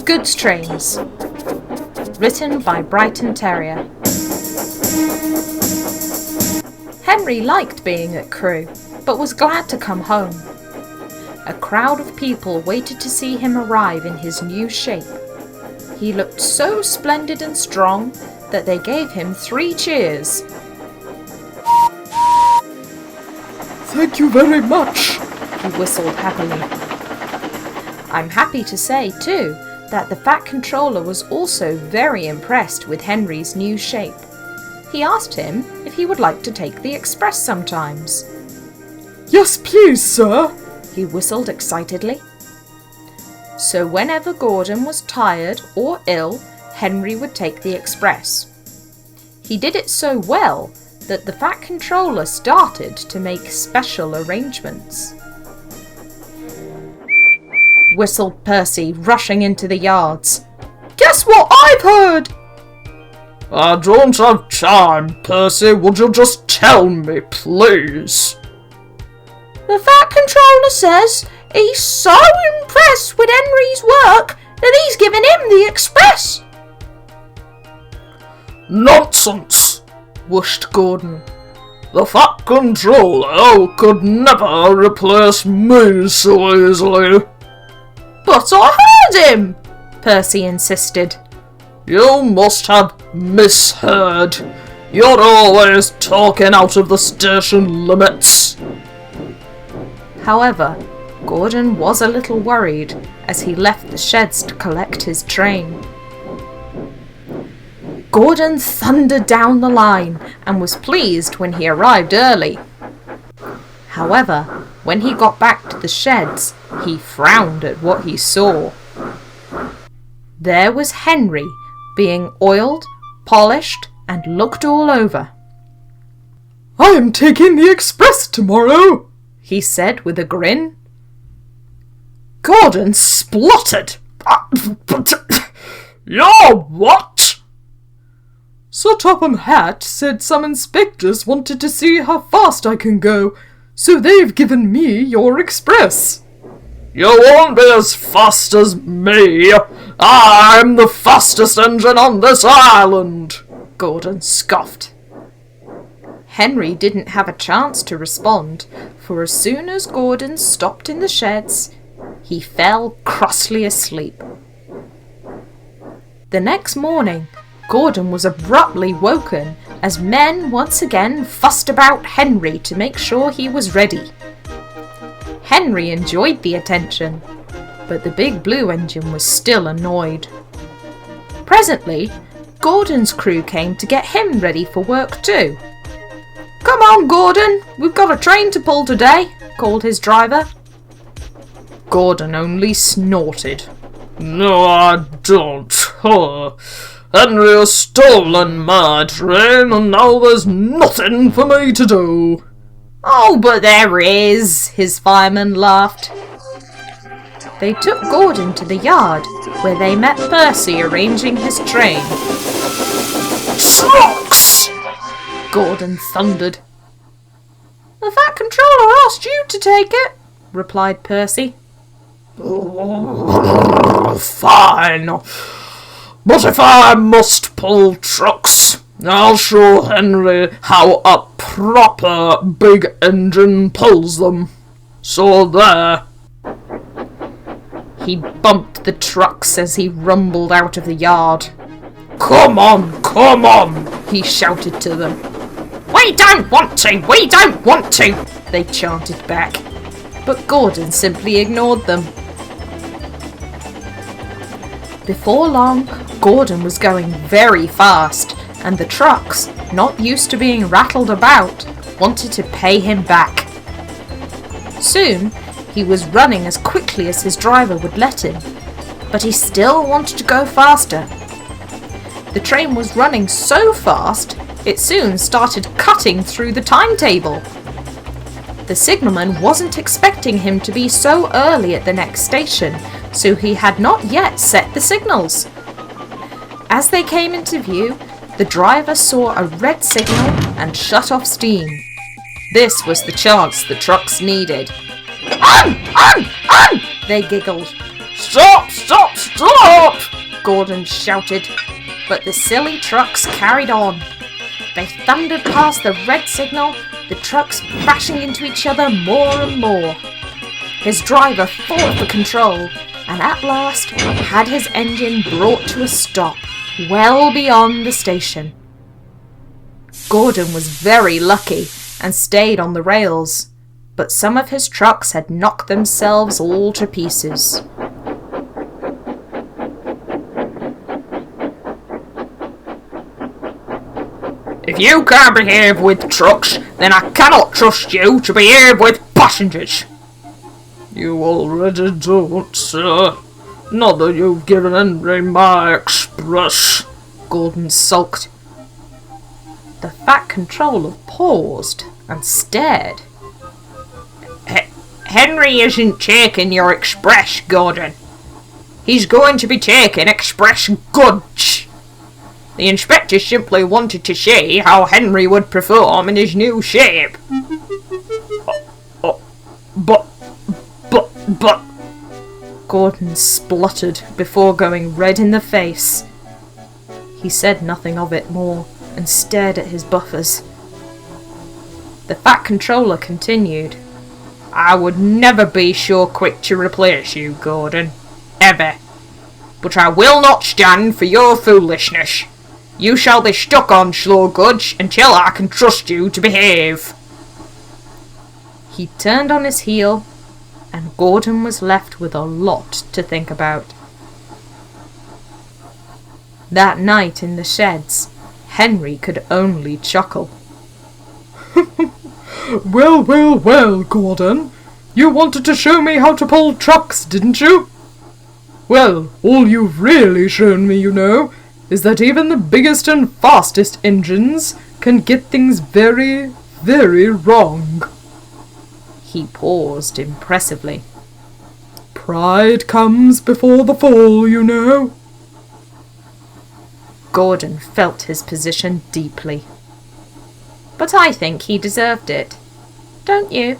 Goods Trains, written by Brighton Terrier. Henry liked being at Crewe, but was glad to come home. A crowd of people waited to see him arrive in his new shape. He looked so splendid and strong that they gave him 3 cheers. Thank you very much, he whistled happily. I'm happy to say, too, that the Fat Controller was also very impressed with Henry's new shape. He asked him if he would like to take the express sometimes. Yes, please, sir, he whistled excitedly. So whenever Gordon was tired or ill, Henry would take the express. He did it so well that the Fat Controller started to make special arrangements. Whistled Percy, rushing into the yards. Guess what I've heard? I don't have time, Percy. Would you just tell me, please? The Fat Controller says he's so impressed with Henry's work that he's given him the express. Nonsense, whooshed Gordon. The Fat Controller could never replace me so easily. But I heard him, Percy insisted. You must have misheard. You're always talking out of the station limits. However, Gordon was a little worried as he left the sheds to collect his train. Gordon thundered down the line and was pleased when he arrived early. However, when he got back to the sheds, he frowned at what he saw. There was Henry, being oiled, polished, and looked all over. I am taking the express tomorrow, he said with a grin. Gordon spluttered. You're what? Sir Topham Hatt said some inspectors wanted to see how fast I can go, so they've given me your express. You won't be as fast as me. I'm the fastest engine on this island, Gordon scoffed. Henry didn't have a chance to respond, for as soon as Gordon stopped in the sheds, he fell crossly asleep. The next morning, Gordon was abruptly woken as men once again fussed about Henry to make sure he was ready. Henry enjoyed the attention, but the big blue engine was still annoyed. Presently, Gordon's crew came to get him ready for work too. Come on, Gordon, we've got a train to pull today, called his driver. Gordon only snorted. No, I don't. Henry has stolen my train and now there's nothing for me to do. Oh, but there is, his fireman laughed. They took Gordon to the yard, where they met Percy arranging his train. Trucks! Gordon thundered. The Fat Controller asked you to take it, replied Percy. Fine. But if I must pull trucks, I'll show Henry how a proper big engine pulls them. So there. He bumped the trucks as he rumbled out of the yard. Come on, he shouted to them. We don't want to, they chanted back. But Gordon simply ignored them. Before long, Gordon was going very fast, and the trucks, not used to being rattled about, wanted to pay him back. Soon, he was running as quickly as his driver would let him, but he still wanted to go faster. The train was running so fast, it soon started cutting through the timetable. The signalman wasn't expecting him to be so early at the next station, so he had not yet set the signals. As they came into view, the driver saw a red signal and shut off steam. This was the chance the trucks needed. On! They giggled. Stop! Stop! Stop! Gordon shouted, but the silly trucks carried on. They thundered past the red signal, the trucks crashing into each other more and more. His driver fought for control, and at last had his engine brought to a stop, well beyond the station. Gordon was very lucky and stayed on the rails, but some of his trucks had knocked themselves all to pieces. If you can't behave with trucks, then I cannot trust you to behave with passengers. You already don't, sir. Not that you've given Henry my express. Gordon sulked. The Fat Controller paused and stared. Henry isn't taking your express, Gordon. He's going to be taking express goods. The inspector simply wanted to see how Henry would perform in his new shape. But... Gordon spluttered before going red in the face. He said nothing of it more and stared at his buffers. The Fat Controller continued. I would never be so quick to replace you, Gordon. Ever. But I will not stand for your foolishness. You shall be stuck on slow goods until I can trust you to behave. He turned on his heel, and Gordon was left with a lot to think about. That night in the sheds, Henry could only chuckle. Well, Gordon. You wanted to show me how to pull trucks, didn't you? Well, all you've really shown me, you know, is that even the biggest and fastest engines can get things very, very wrong. He paused impressively. Pride comes before the fall, you know. Gordon felt his position deeply. But I think he deserved it. Don't you?